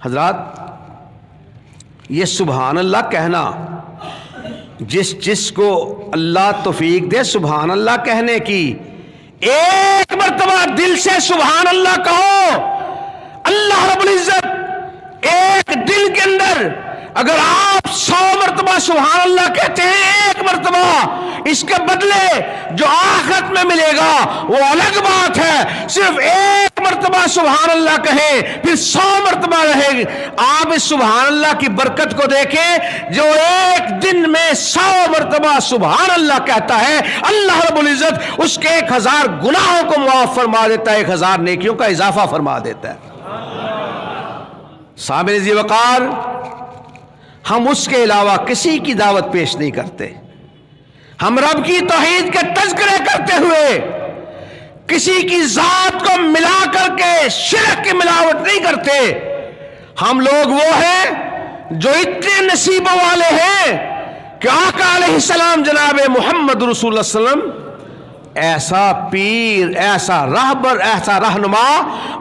حضرات یہ سبحان اللہ کہنا، جس کو اللہ توفیق دے سبحان اللہ کہنے کی، ایک مرتبہ دل سے سبحان اللہ کہو، اللہ رب العزت ایک دل کے اندر اگر آپ 100 مرتبہ سبحان اللہ کہتے ہیں ایک مرتبہ، اس کے بدلے جو آخرت میں ملے گا وہ الگ بات ہے۔ صرف ایک مرتبہ سبحان اللہ کہیں پھر 100 مرتبہ رہے گی۔ آپ اس سبحان اللہ کی برکت کو دیکھیں، جو ایک دن میں 100 مرتبہ سبحان اللہ کہتا ہے، اللہ رب العزت اس کے 1000 گناہوں کو معاف فرما دیتا ہے، 1000 نیکیوں کا اضافہ فرما دیتا ہے۔ سامعین ذی وقار، ہم اس کے علاوہ کسی کی دعوت پیش نہیں کرتے۔ ہم رب کی توحید کے تذکرے کرتے ہوئے کسی کی ذات کو ملا کر کے شرک کی ملاوٹ نہیں کرتے۔ ہم لوگ وہ ہیں جو اتنے نصیبوں والے ہیں کہ آقا علیہ السلام جناب محمد رسول اللہ صلی اللہ علیہ وسلم ایسا پیر، ایسا راہبر، ایسا رہنما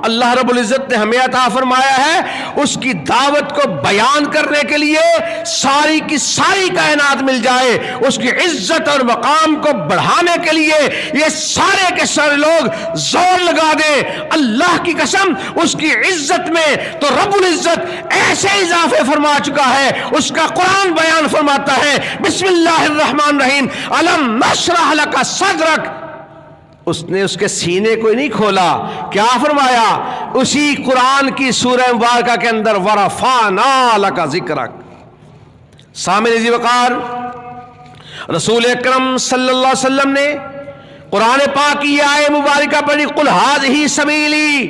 اللہ رب العزت نے ہمیں عطا فرمایا ہے، اس کی دعوت کو بیان کرنے کے لیے ساری کی ساری کائنات مل جائے، اس کی عزت اور مقام کو بڑھانے کے لیے یہ سارے کے سارے لوگ زور لگا دیں، اللہ کی قسم اس کی عزت میں تو رب العزت ایسے اضافے فرما چکا ہے۔ اس کا قرآن بیان فرماتا ہے، بسم اللہ الرحمن الرحیم، الم نشرح لک صدرک، اس نے اس کے سینے کو نہیں کھولا، کیا فرمایا؟ اسی قرآن کی سورہ مبارکہ کے اندر ورفعنا لک ذکرک۔ سامعین ذی وقار، رسول اکرم صلی اللہ علیہ وسلم نے قرآن پاک کی یہ آیت مبارکہ پڑھی، قل ھذہ سبیلی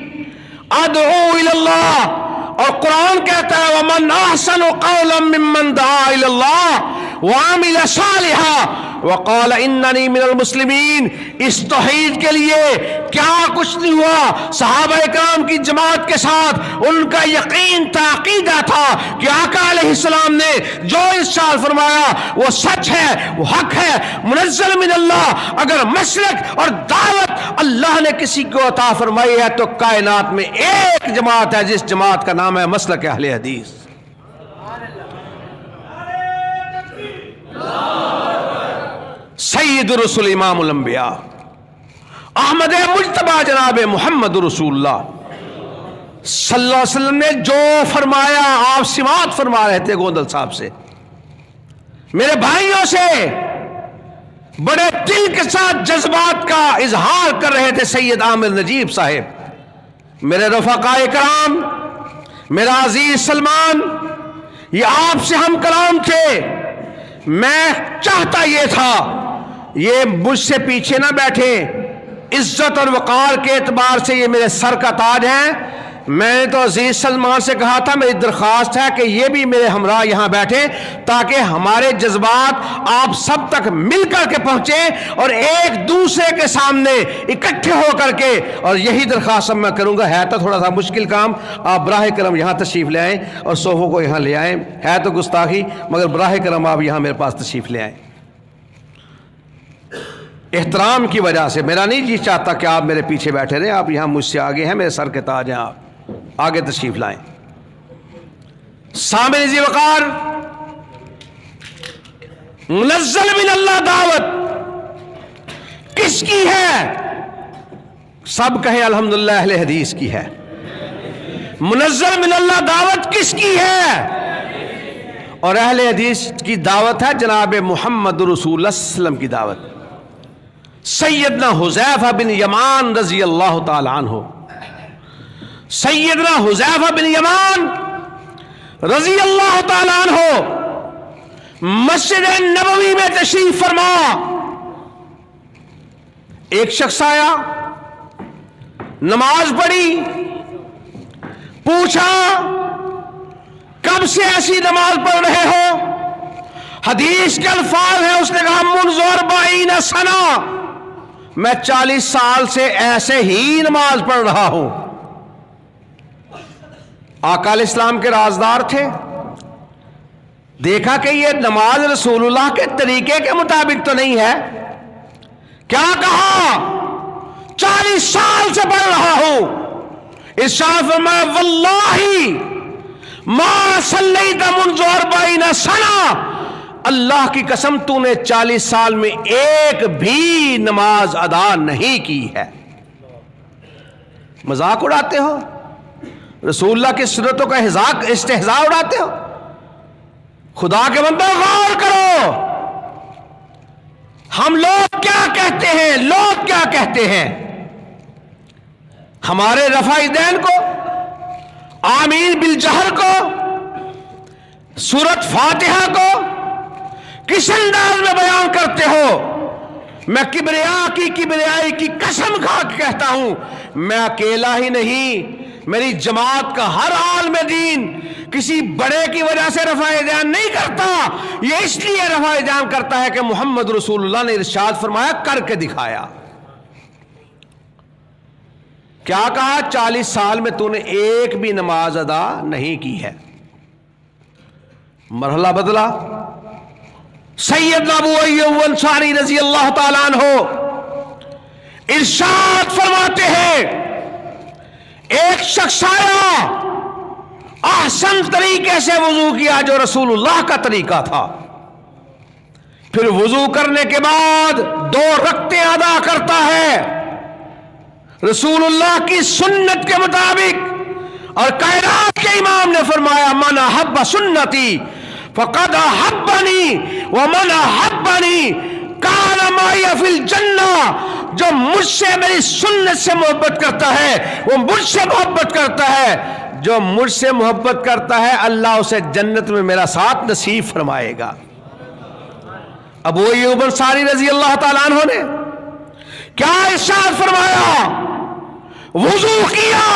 ادعو الی اللہ، اور قرآن کہتا ہے ومن احسن قولا ممن دعا الی اللہ وعمل صالحا وقال اننی من المسلمین۔ اس توحید کے لیے کیا کچھ نہیں ہوا، صحابہ اکرام کی جماعت کے ساتھ ان کا یقین تھا، عقیدہ تھا کہ آقا علیہ السلام نے جو ارشاد فرمایا وہ سچ ہے، وہ حق ہے، منزل من اللہ۔ اگر مسلک اور دعوت اللہ نے کسی کو عطا فرمائی ہے تو کائنات میں ایک جماعت ہے جس جماعت کا نام ہے مسلک اہل حدیث۔ سید الرسول امام الانبیاء احمد مجتبی جناب محمد رسول اللہ صلی اللہ علیہ وسلم نے جو فرمایا، آپ سماعت فرما رہے تھے گوندل صاحب سے، میرے بھائیوں سے بڑے دل کے ساتھ جذبات کا اظہار کر رہے تھے سید عامر نجیب صاحب۔ میرے رفقائے کرام، میرا عزیز سلمان، یہ آپ سے ہم کلام تھے، میں چاہتا یہ تھا یہ مجھ سے پیچھے نہ بیٹھے، عزت اور وقار کے اعتبار سے یہ میرے سر کا تاج ہیں۔ میں نے تو عزیز سلمان سے کہا تھا میری درخواست ہے کہ یہ بھی میرے ہمراہ یہاں بیٹھے تاکہ ہمارے جذبات آپ سب تک مل کر کے پہنچے اور ایک دوسرے کے سامنے اکٹھے ہو کر کے، اور یہی درخواست میں کروں گا۔ ہے تو تھوڑا سا مشکل کام، آپ براہ کرم یہاں تشریف لے آئیں اور صوفوں کو یہاں لے آئیں، ہے تو گستاخی مگر براہ کرم آپ یہاں میرے پاس تشریف لے آئیں۔ احترام کی وجہ سے میرا نہیں جی چاہتا کہ آپ میرے پیچھے بیٹھے رہیں، آپ یہاں مجھ سے آگے ہیں، میرے سر کے تاج ہیں، آپ آگے تشریف لائیں۔ سامعین ذی وقار، منزل من اللہ دعوت کس کی ہے؟ سب کہیں الحمدللہ اہل حدیث کی ہے۔ منزل من اللہ دعوت کس کی ہے؟ اور اہل حدیث کی دعوت ہے جناب محمد رسول اللہ صلی اللہ علیہ وسلم کی دعوت۔ سیدنا حذیفہ بن یمان رضی اللہ تعالی عنہ، سیدنا حذیفہ بن یمان رضی اللہ تعالی عنہ مسجد نبوی میں تشریف فرما، ایک شخص آیا، نماز پڑھی، پوچھا کب سے ایسی نماز پڑھ رہے ہو؟ حدیث کے الفاظ ہیں، اس نے کہا منذ 40 سنہ، میں 40 سال سے ایسے ہی نماز پڑھ رہا ہوں۔ آقا علیہ السلام کے رازدار تھے، دیکھا کہ یہ نماز رسول اللہ کے طریقے کے مطابق تو نہیں ہے، کیا کہا 40 سال سے پڑھ رہا ہوں۔ ارشاد فرمایا واللہ ما صلیت منذ 40 سنہ، اللہ کی قسم تو نے 40 سال میں ایک بھی نماز ادا نہیں کی ہے۔ مذاق اڑاتے ہو، رسول اللہ کی سنتوں کا استہزاء اڑاتے ہو۔ خدا کے بندو غور کرو، ہم لوگ کیا کہتے ہیں، لوگ کیا کہتے ہیں؟ ہمارے رفع دین کو، آمین بالجہر کو، سورت فاتحہ کو کس انداز میں بیان کرتے ہو؟ میں کبریائی کی قسم کھا کے کہتا ہوں، میں اکیلا ہی نہیں، میری جماعت کا ہر عالم دین کسی بڑے کی وجہ سے رفع دین نہیں کرتا، یہ اس لیے رفع دین کرتا ہے کہ محمد رسول اللہ نے ارشاد فرمایا، کر کے دکھایا۔ کیا کہا؟ 40 سال میں تو نے ایک بھی نماز ادا نہیں کی ہے۔ مرحلہ بدلا۔ سیدنا ابو ایوب انصاری رضی اللہ تعالیٰ عنہ ارشاد فرماتے ہیں، ایک شخص آیا، احسن طریقے سے وضو کیا جو رسول اللہ کا طریقہ تھا، پھر وضو کرنے کے بعد 2 رکعتیں ادا کرتا ہے رسول اللہ کی سنت کے مطابق، اور کائنات کے امام نے فرمایا، من احب سنتی فقد احبنی ومن احبنی کان معی فی الجنہ، جو مجھ سے میری سنت سے محبت کرتا ہے وہ مجھ سے محبت کرتا ہے، جو مجھ سے محبت کرتا ہے اللہ اسے جنت میں میرا ساتھ نصیب فرمائے گا۔ ابو ایوب انصاری رضی اللہ تعالیٰ عنہ نے کیا ارشاد فرمایا؟ وضو کیا،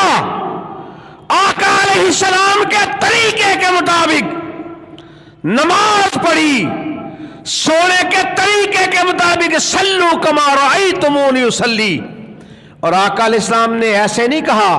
آقا علیہ السلام کے طریقے کے مطابق نماز پڑھی، سونے کے طریقے کے مطابق صلو کما رأیتمونی اصلی، اور آقا علیہ السلام نے ایسے نہیں کہا،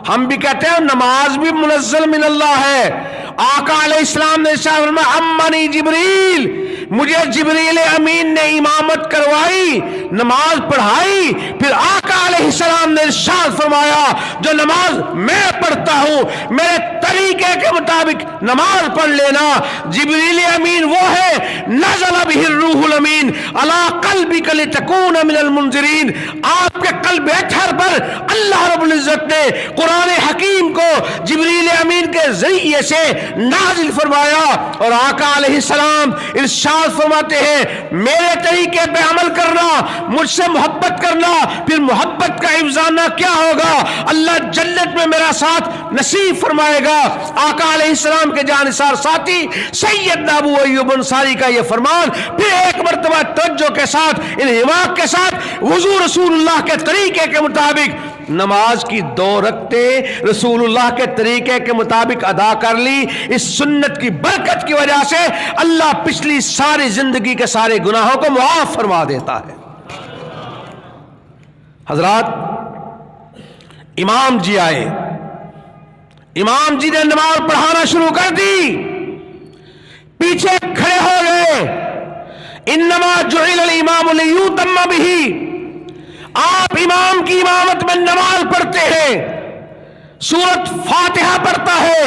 ہم بھی کہتے ہیں نماز بھی منزل من اللہ ہے، آقا علیہ السلام نے ارشاد فرمایا، امنی جبریل، مجھے جبریل امین نے امامت کروائی، نماز پڑھائی، پھر آقا علیہ السلام نے ارشاد فرمایا، جو نماز میں پڑھتا ہوں میرے طریقے کے مطابق نماز پڑھ لینا۔ جبریل امین وہ ہے، نزل بہ الروح الامین علی قلبک لتکون من المنذرین، آپ کے قلب اطہر پر اللہ رب العزت نے قرآن حکیم کو جبریل امین کے ذریعے سے نازل فرمایا، اور آقا علیہ السلام ارشاد فرماتے ہیں، میرے طریقے پہ عمل کرنا، مجھ سے محبت کرنا، پھر محبت کا افزانہ کیا ہوگا؟ اللہ جنت میں میرا ساتھ نصیب فرمائے گا۔ آقا علیہ السلام کے جانثار ساتھی سیدنا ابو ایوب انصاری کا یہ فرمان، پھر ایک مرتبہ توجہ کے ساتھ، انہماک کے ساتھ وضو رسول اللہ کے طریقے کے مطابق نماز کی 2 رکعتیں رسول اللہ کے طریقے کے مطابق ادا کر لی۔ اس سنت کی برکت کی وجہ سے اللہ پچھلی ساری زندگی کے سارے گناہوں کو معاف فرما دیتا ہے۔ حضرات، امام جی آئے، امام جی نے نماز پڑھانا شروع کر دی، پیچھے کھڑے ہو گئے، انما جعل الامام لیؤتم بہ، آپ امام کی امامت میں نماز پڑھتے ہیں، سورت فاتحہ پڑھتا ہے،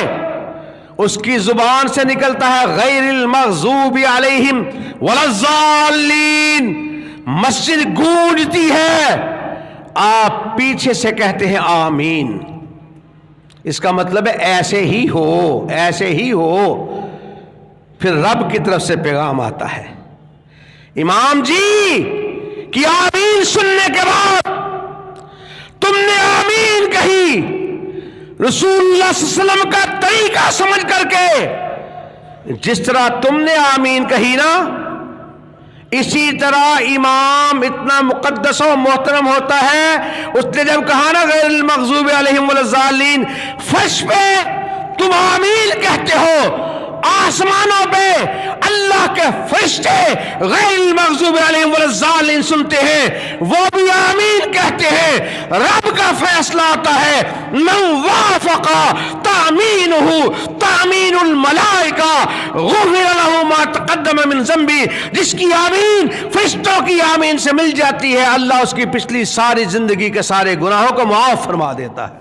اس کی زبان سے نکلتا ہے غیر المغضوب علیہم ولا الضالین، مسجد گونجتی ہے، آپ پیچھے سے کہتے ہیں آمین۔ اس کا مطلب ہے ایسے ہی ہو، ایسے ہی ہو، پھر رب کی طرف سے پیغام آتا ہے، امام جی کہ آمین سننے کے بعد تم نے آمین کہی، رسول اللہ صلی اللہ علیہ وسلم کا طریقہ سمجھ کر کے جس طرح تم نے آمین کہی نا، اسی طرح امام اتنا مقدس و محترم ہوتا ہے، اس نے جب کہا نا غیر المغضوب علیہم ولا الضالین، فرش پہ تم آمین کہتے ہو، آسمانوں پہ اللہ کے فرشتے غیر المغضوب علیہم ولا الضالین سنتے ہیں، وہ بھی آمین کہتے ہیں، رب کا فیصلہ آتا ہے، من وافق تامینہ تامین الملائکہ غفر لہ ما تقدم من ذنبہ، جس کی آمین فرشتوں کی آمین سے مل جاتی ہے، اللہ اس کی پچھلی ساری زندگی کے سارے گناہوں کو معاف فرما دیتا ہے۔